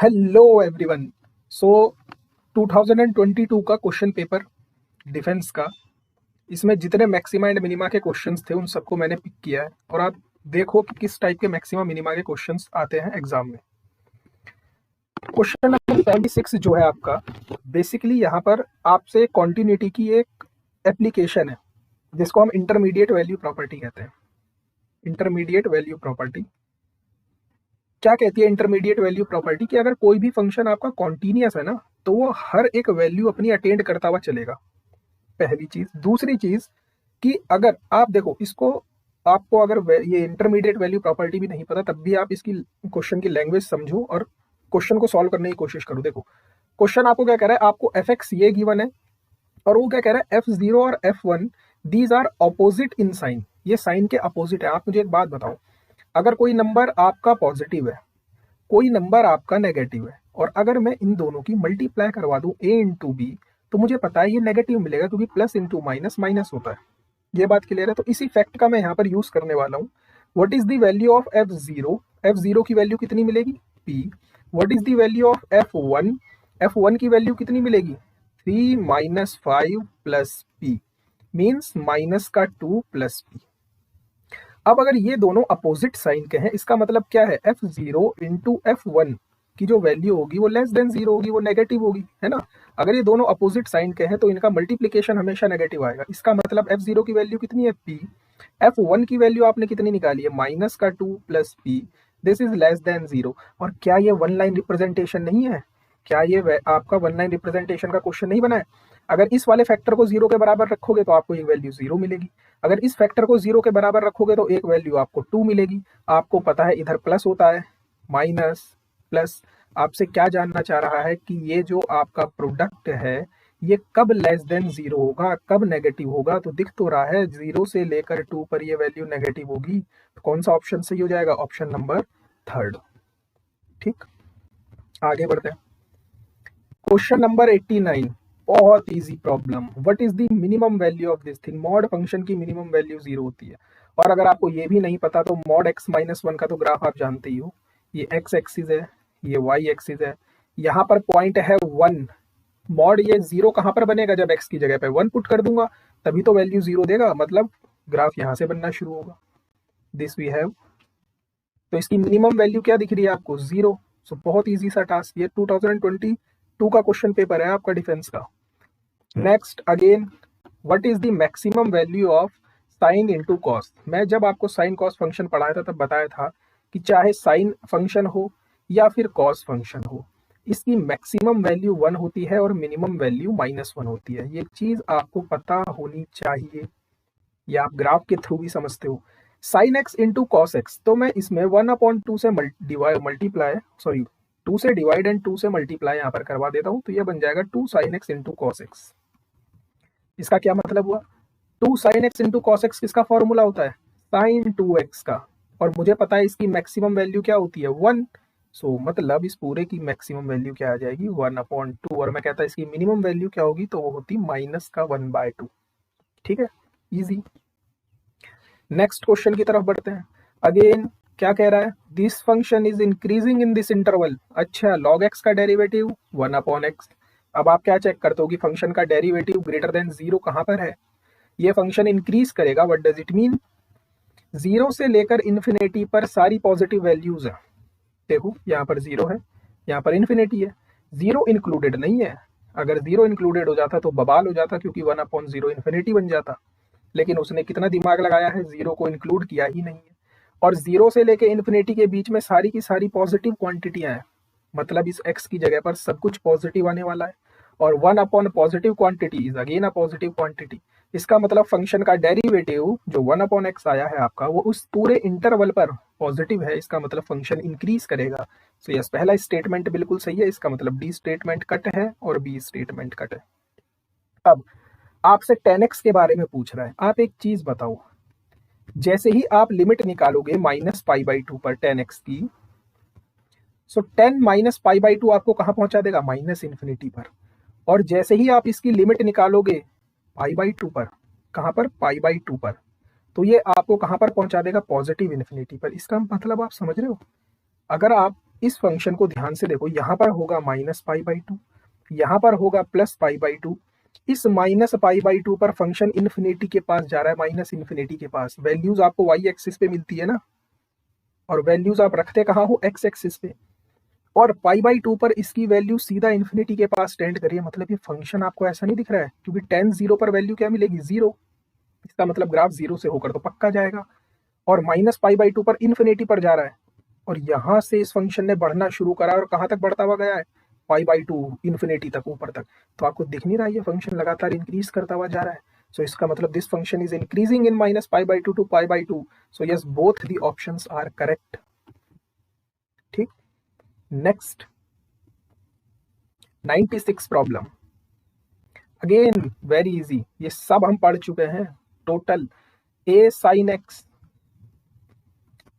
Hello everyone. सो 2022 का question paper defence का, इसमें जितने मैक्सिमा एंड मिनिमा के क्वेश्चंस थे उन सबको मैंने पिक किया है और आप देखो कि किस टाइप के मैक्सिमा मिनिमा के क्वेश्चंस आते हैं एग्जाम में। क्वेश्चन नंबर 76 जो है आपका, बेसिकली यहाँ पर आपसे कॉन्टिन्यूटी की एक एप्लीकेशन है जिसको हम इंटरमीडिएट वैल्यू प्रॉपर्टी कहते हैं। इंटरमीडिएट वैल्यू प्रॉपर्टी क्या कहती है? इंटरमीडिएट वैल्यू प्रॉपर्टी कि अगर कोई भी फंक्शन आपका कॉन्टिन्यूअस है ना, तो वो हर एक वैल्यू अपनी अटेंड करता हुआ चलेगा, पहली चीज। दूसरी चीज कि अगर आप देखो इसको, आपको अगर ये इंटरमीडिएट वैल्यू प्रॉपर्टी भी नहीं पता तब भी आप इसकी क्वेश्चन की लैंग्वेज समझो और क्वेश्चन को सॉल्व करने की कोशिश करो। देखो क्वेश्चन आपको क्या कह रहा है, आपको एफ एक्स ये गिवन है और वो क्या कह रहा है, F0 और F1 these are opposite in sign, ये साइन के अपोजिट है। आप मुझे एक बात बताओ, अगर कोई नंबर आपका पॉजिटिव है, कोई नंबर आपका नेगेटिव है, और अगर मैं इन दोनों की मल्टीप्लाई करवा दूं a इंटू बी, तो मुझे पता है ये नेगेटिव मिलेगा क्योंकि प्लस इंटू माइनस माइनस होता है। ये बात क्लियर है? तो इसी फैक्ट का मैं यहाँ पर यूज करने वाला हूँ। What is the value of F0? F0 की वैल्यू कितनी मिलेगी? P। What is the value of F1? F1 की वैल्यू कितनी मिलेगी? 3 minus 5 plus P means minus का 2 प्लस P। अब अगर ये दोनों अपोजिट साइन के हैं, इसका मतलब क्या है, F0 इंटू F1 की जो वैल्यू होगी वो लेस देन जीरो होगी, वो नेगेटिव होगी, है ना। अगर ये दोनों अपोजिट साइन के हैं तो इनका मल्टीप्लीकेशन हमेशा नेगेटिव आएगा। इसका मतलब F0 की वैल्यू कितनी है? P। F1 की वैल्यू आपने कितनी निकाली है? माइनस का 2 plus P। This is less than zero. और क्या ये वन लाइन रिप्रेजेंटेशन नहीं है? क्या ये आपका वन लाइन रिप्रेजेंटेशन का क्वेश्चन नहीं बना है? अगर इस वाले फैक्टर को जीरो के बराबर रखोगे तो आपको एक वैल्यू जीरो मिलेगी, अगर इस फैक्टर को जीरो के बराबर रखोगे तो एक वैल्यू आपको 2 मिलेगी। आपको पता है इधर प्लस होता है, माइनस प्लस। आपसे क्या जानना चाह रहा है कि ये जो आपका प्रोडक्ट है ये कब लेस देन जीरो होगा, कब नेगेटिव होगा? तो दिख तो रहा है जीरो से लेकर 2 पर ये वैल्यू नेगेटिव होगी। तो कौन सा ऑप्शन सही हो जाएगा? Option number 3। ठीक, आगे बढ़ते हैं। क्वेश्चन नंबर 89, बहुत easy problem. What is the minimum value of this thing? Mod function की मिनिमम वैल्यू जीरो होती है। और अगर आपको ये भी नहीं पता तो मॉड x माइनस वन का तो ग्राफ आप जानते ही हो। ये x एक्सिस है, ये y एक्सिस है, यहाँ पर पॉइंट है 1। मॉड ये जीरो कहाँ पर बनेगा? जब x की जगह पे 1 पुट कर दूंगा तभी तो वैल्यू जीरो देगा, मतलब ग्राफ यहाँ से बनना शुरू होगा। This we have. तो इसकी मिनिमम वैल्यू क्या दिख रही है आपको? जीरो। सो बहुत इजी सा टास्क, ये 2022 का क्वेश्चन पेपर है आपका डिफेंस का। Next again, what is the maximum value of sine into cos? मैं जब आपको साइन कॉस फंक्शन पढ़ाया था तब बताया था कि चाहे साइन फंक्शन हो या फिर कॉस फंक्शन हो, इसकी मैक्सिमम वैल्यू 1 होती है और मिनिमम वैल्यू -1 होती है। ये चीज आपको पता होनी चाहिए, या आप ग्राफ के थ्रू भी समझते हो। Sine x into cos x, तो मैं इसमें 1/2 से मल्टीप्लाई, सॉरी 2 से डिवाइड एंड 2 से मल्टीप्लाई यहाँ पर करवा देता हूँ, तो ये बन जाएगा 2 sine x into cos x. इसका क्या मतलब हुआ? 2 sine x into cos x किसका फॉर्मूला होता है? साइन 2x का। और मुझे पता है इसकी मैक्सिमम वैल्यू क्या होती है? 1। सो मतलब इस पूरे की मैक्सिमम वैल्यू क्या आ जाएगी? 1/2। और मैं कहता इसकी मिनिमम वैल्यू क्या होगी? तो वो होती माइनस का 1/2। ठीक है, इजी। नेक्स्ट क्वेश्चन की तरफ बढ़ते हैं। अगेन क्या कह रहा है? This function is increasing in this interval. अच्छा, log x का डेरिवेटिव 1/x। अब आप क्या चेक करते हो कि फंक्शन का डेरिवेटिव ग्रेटर देन जीरो कहाँ पर है? ये फंक्शन इंक्रीज करेगा। What does it mean? Zero से लेकर इन्फिनिटी पर सारी पॉजिटिव वैल्यूज है। देखो यहाँ पर जीरो है, यहाँ पर इन्फिनिटी है, जीरो इंक्लूडेड नहीं है। अगर जीरो इंक्लूडेड हो जाता तो बवाल हो जाता, क्योंकि 1/0 इन्फिनिटी बन जाता। लेकिन उसने कितना दिमाग लगाया है, जीरो को इंक्लूड किया ही नहीं है। और जीरो से लेके इन्फिनिटी के बीच में सारी की सारी पॉजिटिव क्वांटिटियां हैं, मतलब इस x की जगह पर सब कुछ पॉजिटिव आने वाला है। और 1 positive quantity is again a positive quantity. इसका मतलब फंक्शन का डेरिवेटिव जो 1/x आया है आपका, वो उस पूरे इंटरवल पर पॉजिटिव है। इसका मतलब फंक्शन इंक्रीज करेगा। सो यस, पहला स्टेटमेंट बिल्कुल सही है। इसका मतलब डी स्टेटमेंट कट है और बी स्टेटमेंट कट है। अब आपसे 10x के बारे में पूछ रहा है। आप एक चीज बताओ, जैसे ही आप लिमिट निकालोगे -π/2 पर 10x की, सो 10 -π/2 आपको कहां पहुंचा देगा? -इन्फिनिटी पर। और जैसे ही आप इसकी लिमिट निकालोगे π/2 पर, कहां पर? π/2 पर, तो ये आपको कहां पर पहुंचा देगा? पॉजिटिव इन्फिनिटी पर। इसका मतलब आप समझ रहे हो? अगर आप इस फंक्शन को ध्यान से देखो, यहाँ पर होगा -π/2, यहाँ पर होगा +π/2। इस -π/2 पर फंक्शन इन्फिनिटी के पास जा रहा है, माइनस इन्फिनिटी के पास। वैल्यूज आपको वाई एक्सिस पे मिलती है ना, और वैल्यूज आप रखते कहाँ हो, एक्स एक्सिस पे। और π/2 पर इसकी वैल्यू सीधा इन्फिनिटी के पास टेंड करिए, मतलब ये फंक्शन आपको ऐसा नहीं दिख रहा है, क्योंकि टेन 0 पर वैल्यू क्या मिलेगी, 0। इसका मतलब ग्राफ 0 से होकर तो पक्का जाएगा। और -π/2 पर इन्फिनिटी पर जा रहा है, और यहाँ से इस फंक्शन ने बढ़ना शुरू करा, और कहाँ तक बढ़ता हुआ गया है, π/2 इन्फिनिटी तक, ऊपर तक। तो आपको दिख नहीं रहा है ये फंक्शन लगातार इंक्रीज करता हुआ जा रहा है। सो इसका मतलब this function is increasing in -π/2 to π/2। So yes, both the options are correct. ठीक, next 96 problem, again very easy, ये सब हम पढ़ चुके हैं। Total a sin x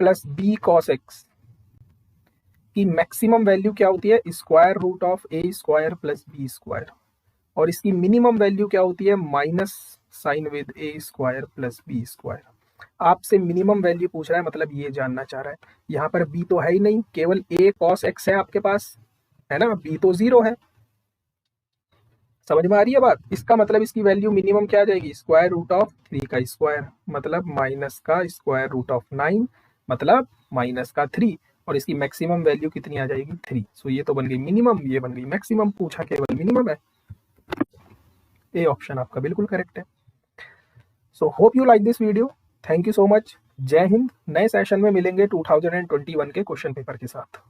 plus b cos x की मैक्सिमम वैल्यू क्या होती है, square root of a square plus b square, और इसकी मिनिमम वैल्यू क्या होती है, minus sign with a square plus b square. आपसे मिनिमम वैल्यू पूछ रहा है, मतलब ये जानना चाह रहा है। यहाँ पर b तो है ही नहीं, केवल a cos x है आपके पास, है ना, b तो 0 है। समझ में आ रही है बात? इसका मतलब इसकी वैल्यू मिनिमम क्या आ जाएगी, स्क्वायर रूट ऑफ 3 का स्क्वायर, मतलब माइनस का स्क्वायर रूट ऑफ 9, मतलब माइनस का 3, और इसकी मैक्सिमम वैल्यू कितनी आ जाएगी, 3। सो ये तो बन गई मिनिमम, ये बन गई मैक्सिमम, पूछा केवल मिनिमम है। ए ऑप्शन आपका बिल्कुल करेक्ट है। So hope you like this video, thank you so much, जय हिंद। नए सेशन में मिलेंगे 2021 के क्वेश्चन पेपर के साथ।